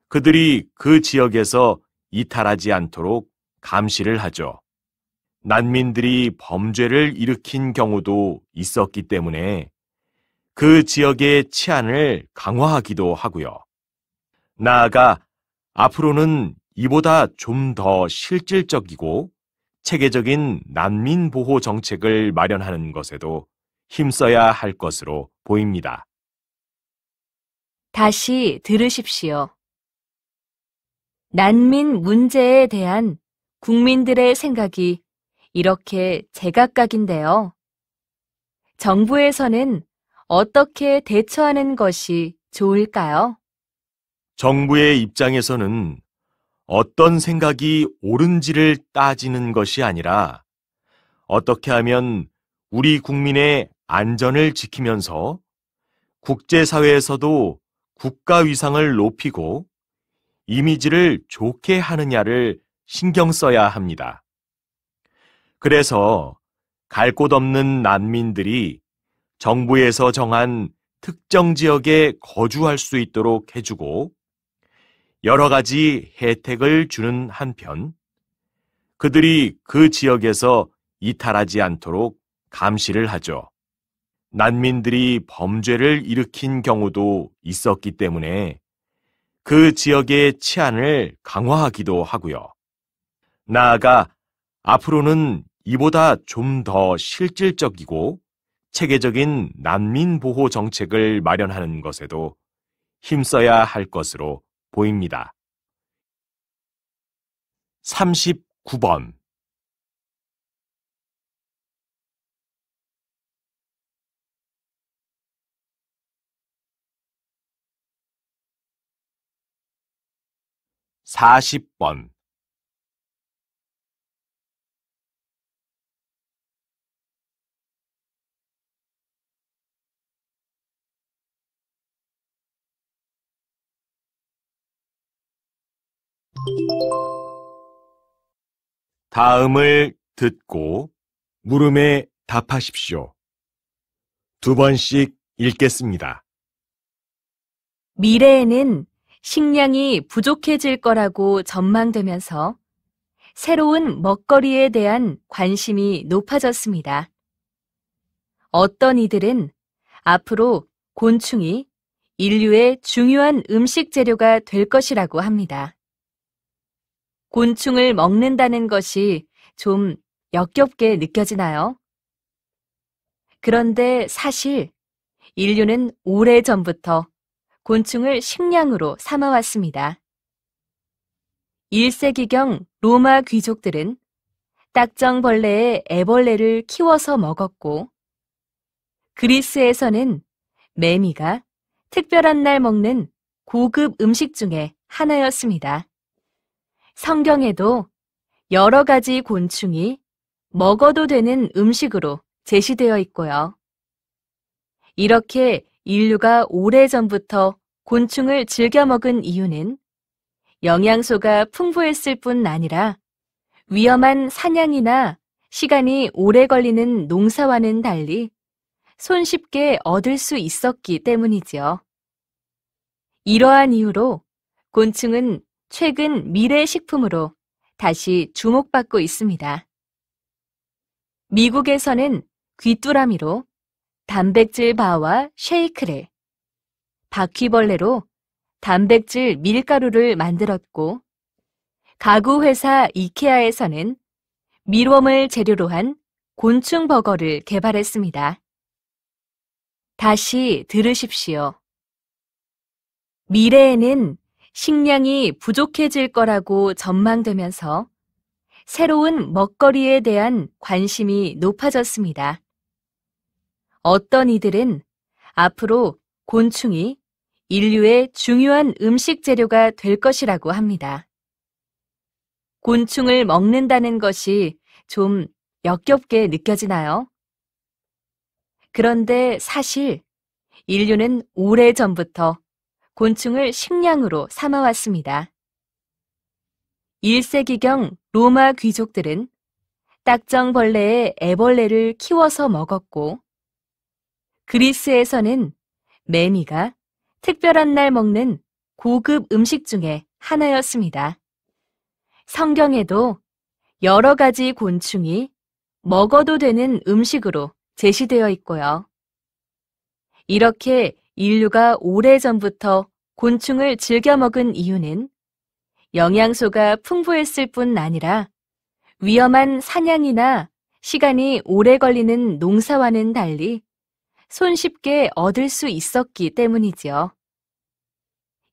그들이 그 지역에서 이탈하지 않도록 감시를 하죠. 난민들이 범죄를 일으킨 경우도 있었기 때문에 그 지역의 치안을 강화하기도 하고요. 나아가 앞으로는 이보다 좀 더 실질적이고 체계적인 난민 보호 정책을 마련하는 것에도 힘써야 할 것으로 보입니다. 다시 들으십시오. 난민 문제에 대한 국민들의 생각이 이렇게 제각각인데요. 정부에서는 어떻게 대처하는 것이 좋을까요? 정부의 입장에서는 어떤 생각이 옳은지를 따지는 것이 아니라 어떻게 하면 우리 국민의 안전을 지키면서 국제사회에서도 국가 위상을 높이고 이미지를 좋게 하느냐를 신경 써야 합니다. 그래서 갈 곳 없는 난민들이 정부에서 정한 특정 지역에 거주할 수 있도록 해주고 여러 가지 혜택을 주는 한편 그들이 그 지역에서 이탈하지 않도록 감시를 하죠. 난민들이 범죄를 일으킨 경우도 있었기 때문에 그 지역의 치안을 강화하기도 하고요. 나아가 앞으로는 이보다 좀 더 실질적이고 체계적인 난민 보호 정책을 마련하는 것에도 힘써야 할 것으로 보입니다. 39번. (40번) '다음을 듣고 물음에 답하십시오. 2번씩 읽겠습니다. 미래에는 식량이 부족해질 거라고 전망되면서 새로운 먹거리에 대한 관심이 높아졌습니다. 어떤 이들은 앞으로 곤충이 인류의 중요한 음식 재료가 될 것이라고 합니다. 곤충을 먹는다는 것이 좀 역겹게 느껴지나요? 그런데 사실 인류는 오래전부터 곤충을 식량으로 삼아왔습니다. 1세기경 로마 귀족들은 딱정벌레의 애벌레를 키워서 먹었고, 그리스에서는 매미가 특별한 날 먹는 고급 음식 중에 하나였습니다. 성경에도 여러 가지 곤충이 먹어도 되는 음식으로 제시되어 있고요. 이렇게 인류가 오래전부터 곤충을 즐겨 먹은 이유는 영양소가 풍부했을 뿐 아니라 위험한 사냥이나 시간이 오래 걸리는 농사와는 달리 손쉽게 얻을 수 있었기 때문이지요. 이러한 이유로 곤충은 최근 미래 식품으로 다시 주목받고 있습니다. 미국에서는 귀뚜라미로 단백질 바와 쉐이크를, 바퀴벌레로 단백질 밀가루를 만들었고, 가구 회사 이케아에서는 밀웜을 재료로 한 곤충 버거를 개발했습니다. 다시 들으십시오. 미래에는 식량이 부족해질 거라고 전망되면서 새로운 먹거리에 대한 관심이 높아졌습니다. 어떤 이들은 앞으로 곤충이 인류의 중요한 음식 재료가 될 것이라고 합니다. 곤충을 먹는다는 것이 좀 역겹게 느껴지나요? 그런데 사실 인류는 오래전부터 곤충을 식량으로 삼아왔습니다. 1세기경 로마 귀족들은 딱정벌레의 애벌레를 키워서 먹었고, 그리스에서는 매미가 특별한 날 먹는 고급 음식 중에 하나였습니다. 성경에도 여러 가지 곤충이 먹어도 되는 음식으로 제시되어 있고요. 이렇게 인류가 오래전부터 곤충을 즐겨 먹은 이유는 영양소가 풍부했을 뿐 아니라 위험한 사냥이나 시간이 오래 걸리는 농사와는 달리 손쉽게 얻을 수 있었기 때문이지요.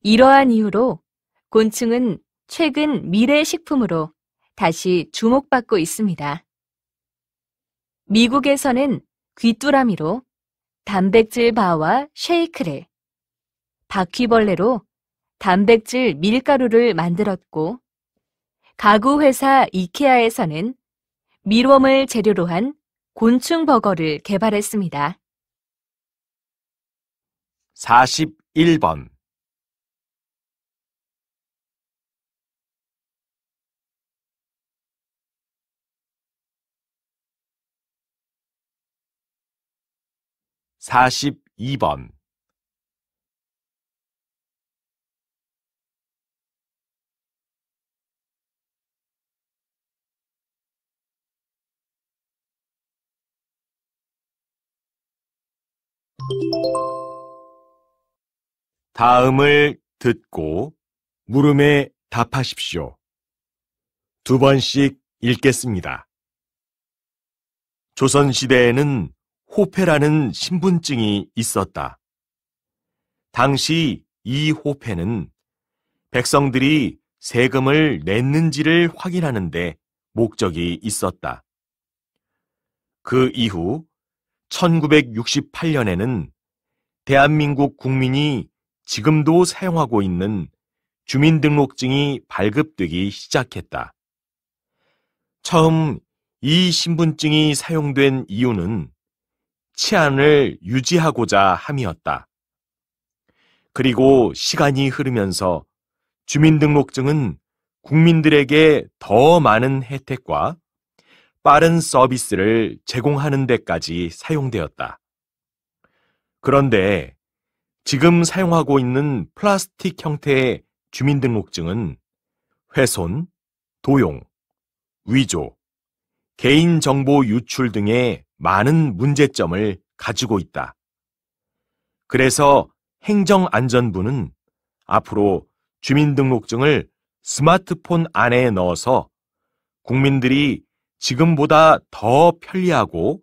이러한 이유로 곤충은 최근 미래 식품으로 다시 주목받고 있습니다. 미국에서는 귀뚜라미로 단백질 바와 쉐이크를, 바퀴벌레로 단백질 밀가루를 만들었고, 가구 회사 이케아에서는 밀웜을 재료로 한 곤충 버거를 개발했습니다. 41번. 42번. '다음을 듣고 물음에 답하십시오. 2번씩 읽겠습니다. 조선시대에는 호페라는 신분증이 있었다. 당시 이 호페는 백성들이 세금을 냈는지를 확인하는데 목적이 있었다. 그 이후 1968년에는 대한민국 국민이 지금도 사용하고 있는 주민등록증이 발급되기 시작했다. 처음 이 신분증이 사용된 이유는 치안을 유지하고자 함이었다. 그리고 시간이 흐르면서 주민등록증은 국민들에게 더 많은 혜택과 빠른 서비스를 제공하는 데까지 사용되었다. 그런데 지금 사용하고 있는 플라스틱 형태의 주민등록증은 훼손, 도용, 위조, 개인정보 유출 등의 많은 문제점을 가지고 있다. 그래서 행정안전부는 앞으로 주민등록증을 스마트폰 안에 넣어서 국민들이 지금보다 더 편리하고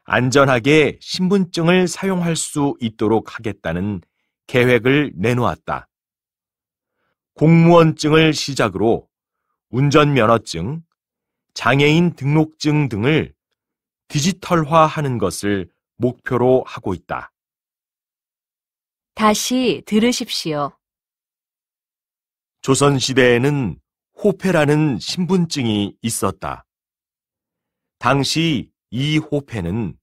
안전하게 신분증을 사용할 수 있도록 하겠다는 계획을 내놓았다. 공무원증을 시작으로 운전면허증, 장애인 등록증 등을 디지털화하는 것을 목표로 하고 있다. 다시 들으십시오. 조선시대에는 호페라는 신분증이 있었다. 당시 이 호페는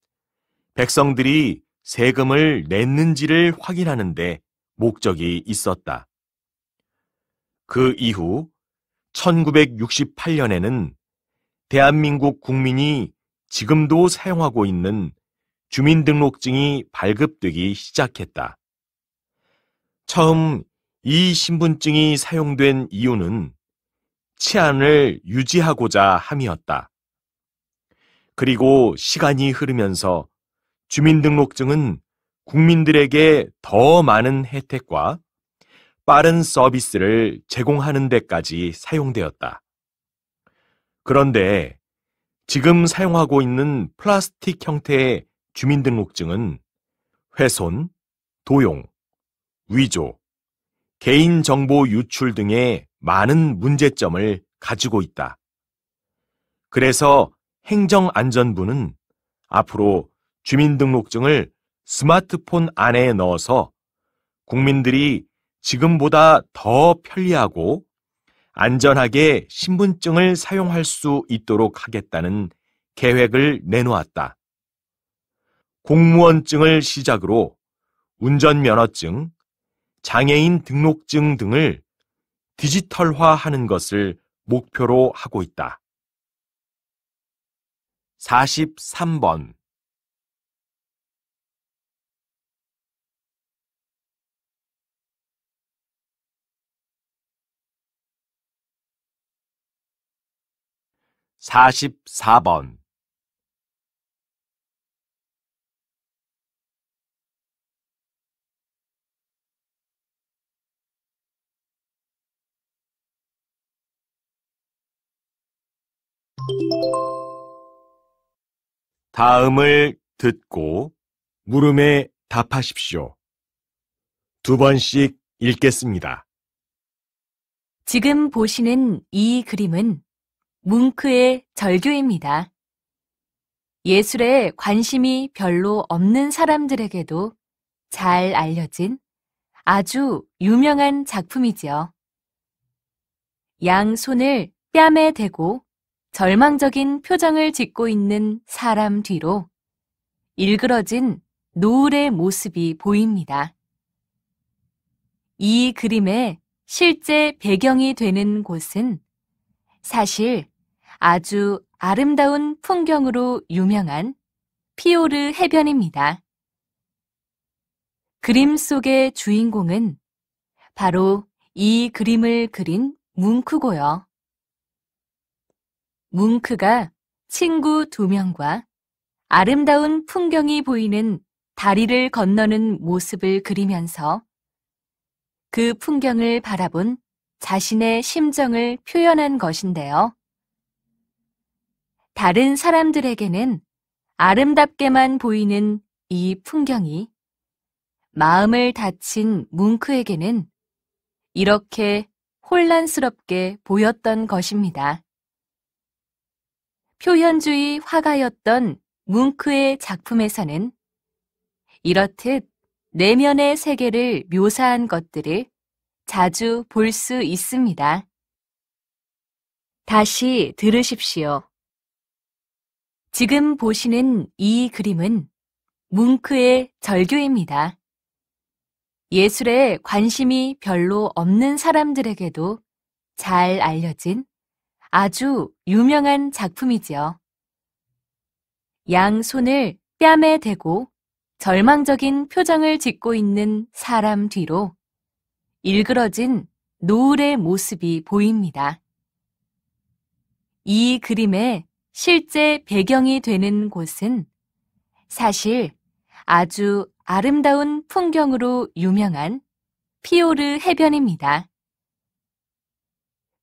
백성들이 세금을 냈는지를 확인하는데 목적이 있었다. 그 이후 1968년에는 대한민국 국민이 지금도 사용하고 있는 주민등록증이 발급되기 시작했다. 처음 이 신분증이 사용된 이유는 치안을 유지하고자 함이었다. 그리고 시간이 흐르면서 주민등록증은 국민들에게 더 많은 혜택과 빠른 서비스를 제공하는 데까지 사용되었다. 그런데 지금 사용하고 있는 플라스틱 형태의 주민등록증은 훼손, 도용, 위조, 개인정보 유출 등의 많은 문제점을 가지고 있다. 그래서 행정안전부는 앞으로 주민등록증을 스마트폰 안에 넣어서 국민들이 지금보다 더 편리하고 안전하게 신분증을 사용할 수 있도록 하겠다는 계획을 내놓았다. 공무원증을 시작으로 운전면허증, 장애인 등록증 등을 디지털화하는 것을 목표로 하고 있다. 43번 44번 다음을 듣고 물음에 답하십시오. 2번씩 읽겠습니다. 지금 보시는 이 그림은 뭉크의 절규입니다. 예술에 관심이 별로 없는 사람들에게도 잘 알려진 아주 유명한 작품이지요. 양손을 뺨에 대고 절망적인 표정을 짓고 있는 사람 뒤로 일그러진 노을의 모습이 보입니다. 이 그림의 실제 배경이 되는 곳은 사실 아주 아름다운 풍경으로 유명한 피오르 해변입니다. 그림 속의 주인공은 바로 이 그림을 그린 뭉크고요. 뭉크가 친구 2명과 아름다운 풍경이 보이는 다리를 건너는 모습을 그리면서 그 풍경을 바라본 자신의 심정을 표현한 것인데요. 다른 사람들에게는 아름답게만 보이는 이 풍경이 마음을 다친 뭉크에게는 이렇게 혼란스럽게 보였던 것입니다. 표현주의 화가였던 뭉크의 작품에서는 이렇듯 내면의 세계를 묘사한 것들을 자주 볼 수 있습니다. 다시 들으십시오. 지금 보시는 이 그림은 뭉크의 절규입니다. 예술에 관심이 별로 없는 사람들에게도 잘 알려진 아주 유명한 작품이지요. 양손을 뺨에 대고 절망적인 표정을 짓고 있는 사람 뒤로 일그러진 노을의 모습이 보입니다. 이 그림의 실제 배경이 되는 곳은 사실 아주 아름다운 풍경으로 유명한 피오르 해변입니다.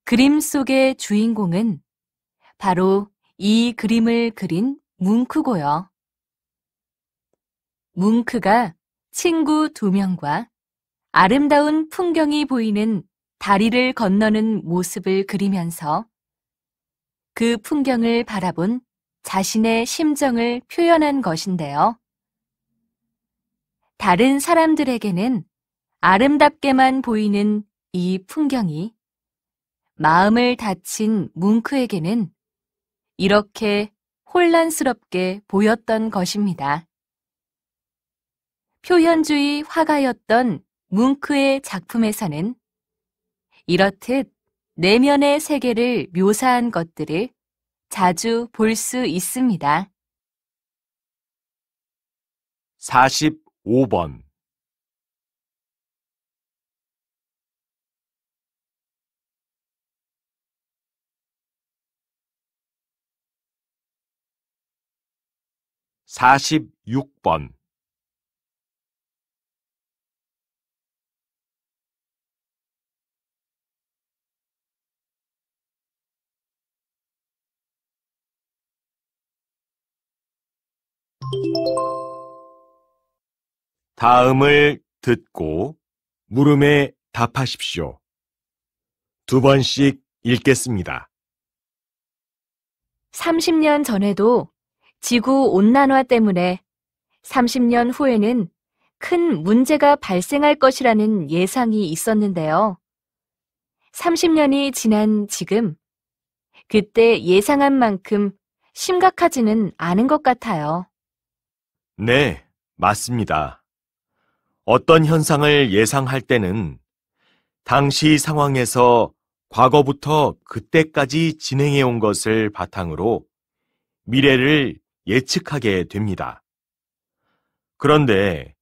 그림 속의 주인공은 바로 이 그림을 그린 뭉크고요. 뭉크가 친구 2명과 아름다운 풍경이 보이는 다리를 건너는 모습을 그리면서 그 풍경을 바라본 자신의 심정을 표현한 것인데요. 다른 사람들에게는 아름답게만 보이는 이 풍경이 마음을 다친 뭉크에게는 이렇게 혼란스럽게 보였던 것입니다. 표현주의 화가였던 뭉크의 작품에서는 이렇듯 내면의 세계를 묘사한 것들을 자주 볼 수 있습니다. 45번. (46번) 다음을 듣고 물음에 답하십시오. 2번씩 읽겠습니다. 30년 전에도 지구 온난화 때문에 30년 후에는 큰 문제가 발생할 것이라는 예상이 있었는데요. 30년이 지난 지금, 그때 예상한 만큼 심각하지는 않은 것 같아요. 네, 맞습니다. 어떤 현상을 예상할 때는 당시 상황에서 과거부터 그때까지 진행해 온 것을 바탕으로 미래를 예측하게 됩니다. 그런데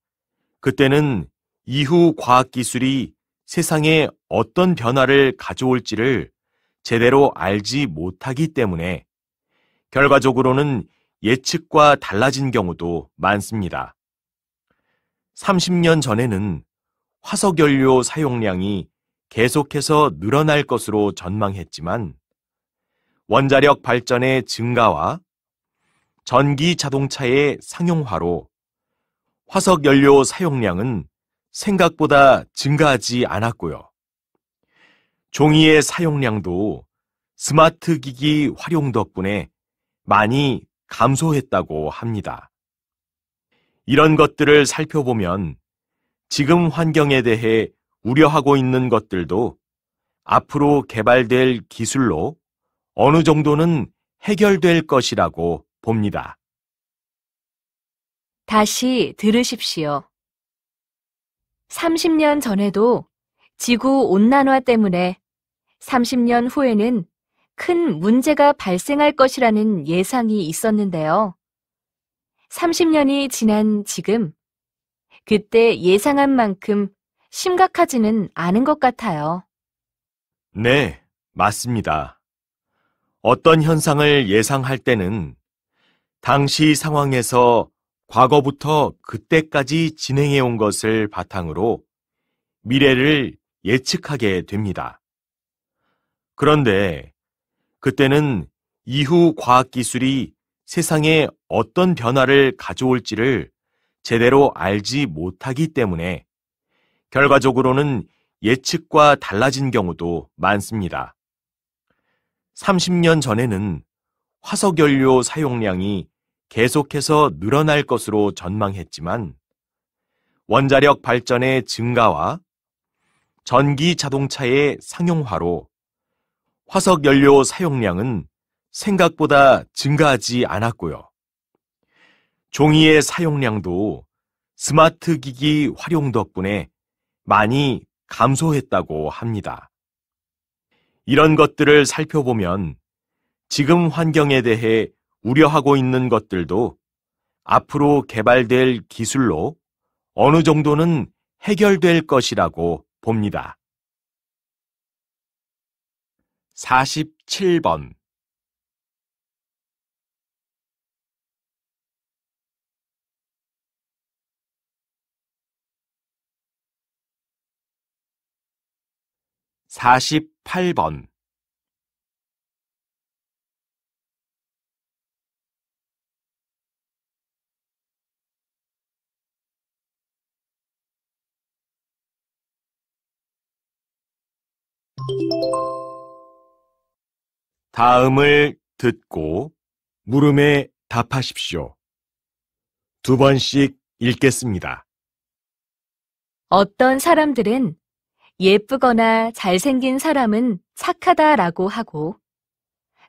그때는 이후 과학기술이 세상에 어떤 변화를 가져올지를 제대로 알지 못하기 때문에 결과적으로는 예측과 달라진 경우도 많습니다. 30년 전에는 화석연료 사용량이 계속해서 늘어날 것으로 전망했지만 원자력 발전의 증가와 전기 자동차의 상용화로 화석연료 사용량은 생각보다 증가하지 않았고요. 종이의 사용량도 스마트 기기 활용 덕분에 많이 감소했다고 합니다. 이런 것들을 살펴보면 지금 환경에 대해 우려하고 있는 것들도 앞으로 개발될 기술로 어느 정도는 해결될 것이라고 봅니다. 다시 들으십시오. 30년 전에도 지구 온난화 때문에 30년 후에는 큰 문제가 발생할 것이라는 예상이 있었는데요. 30년이 지난 지금, 그때 예상한 만큼 심각하지는 않은 것 같아요. 네, 맞습니다. 어떤 현상을 예상할 때는 당시 상황에서 과거부터 그때까지 진행해 온 것을 바탕으로 미래를 예측하게 됩니다. 그런데 그때는 이후 과학기술이 세상에 어떤 변화를 가져올지를 제대로 알지 못하기 때문에 결과적으로는 예측과 달라진 경우도 많습니다. 30년 전에는 화석연료 사용량이 계속해서 늘어날 것으로 전망했지만 원자력 발전의 증가와 전기 자동차의 상용화로 화석연료 사용량은 생각보다 증가하지 않았고요. 종이의 사용량도 스마트 기기 활용 덕분에 많이 감소했다고 합니다. 이런 것들을 살펴보면 지금 환경에 대해 우려하고 있는 것들도 앞으로 개발될 기술로 어느 정도는 해결될 것이라고 봅니다. 47번. 사십팔 번. 다음을 듣고 물음에 답하십시오. 2번씩 읽겠습니다. 어떤 사람들은 예쁘거나 잘생긴 사람은 착하다라고 하고,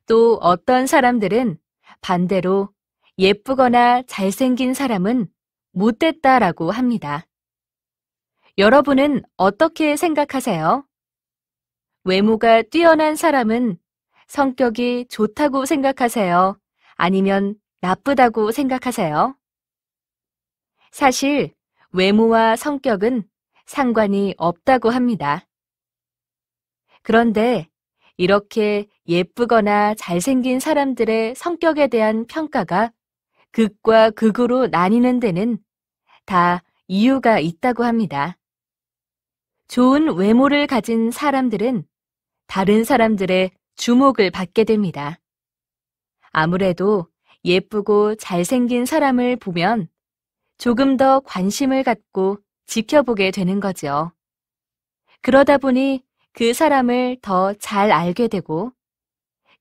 또 어떤 사람들은 반대로 예쁘거나 잘생긴 사람은 못됐다라고 합니다. 여러분은 어떻게 생각하세요? 외모가 뛰어난 사람은 성격이 좋다고 생각하세요? 아니면 나쁘다고 생각하세요? 사실 외모와 성격은 상관이 없다고 합니다. 그런데 이렇게 예쁘거나 잘생긴 사람들의 성격에 대한 평가가 극과 극으로 나뉘는 데는 다 이유가 있다고 합니다. 좋은 외모를 가진 사람들은 다른 사람들의 주목을 받게 됩니다. 아무래도 예쁘고 잘생긴 사람을 보면 조금 더 관심을 갖고 지켜보게 되는 거죠. 그러다 보니 그 사람을 더 잘 알게 되고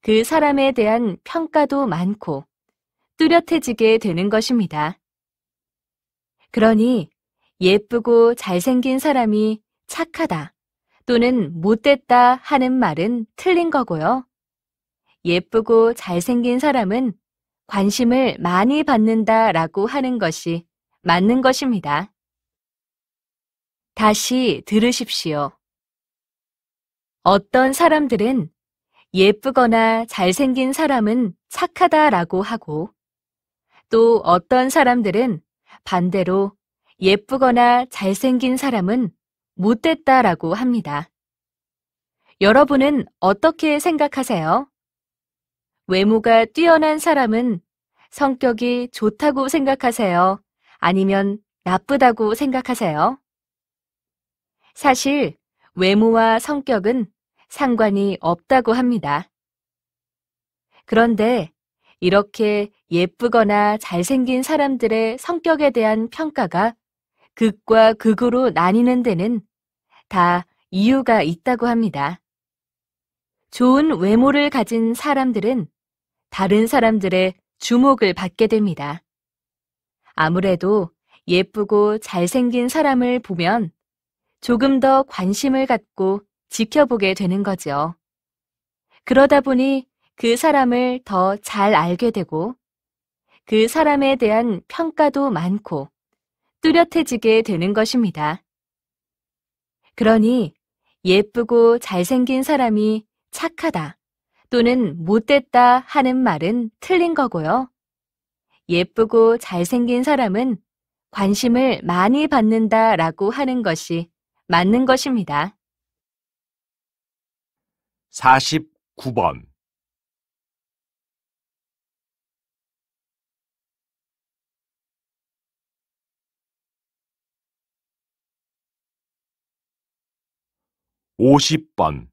그 사람에 대한 평가도 많고 뚜렷해지게 되는 것입니다. 그러니 예쁘고 잘생긴 사람이 착하다 또는 못됐다 하는 말은 틀린 거고요. 예쁘고 잘생긴 사람은 관심을 많이 받는다라고 하는 것이 맞는 것입니다. 다시 들으십시오. 어떤 사람들은 예쁘거나 잘생긴 사람은 착하다라고 하고, 또 어떤 사람들은 반대로 예쁘거나 잘생긴 사람은 못됐다라고 합니다. 여러분은 어떻게 생각하세요? 외모가 뛰어난 사람은 성격이 좋다고 생각하세요? 아니면 나쁘다고 생각하세요? 사실 외모와 성격은 상관이 없다고 합니다. 그런데 이렇게 예쁘거나 잘생긴 사람들의 성격에 대한 평가가 극과 극으로 나뉘는 데는 다 이유가 있다고 합니다. 좋은 외모를 가진 사람들은 다른 사람들의 주목을 받게 됩니다. 아무래도 예쁘고 잘생긴 사람을 보면 조금 더 관심을 갖고 지켜보게 되는 거죠. 그러다 보니 그 사람을 더 잘 알게 되고 그 사람에 대한 평가도 많고 뚜렷해지게 되는 것입니다. 그러니 예쁘고 잘생긴 사람이 착하다 또는 못됐다 하는 말은 틀린 거고요. 예쁘고 잘생긴 사람은 관심을 많이 받는다라고 하는 것이 맞는 것입니다. 49번. (50번)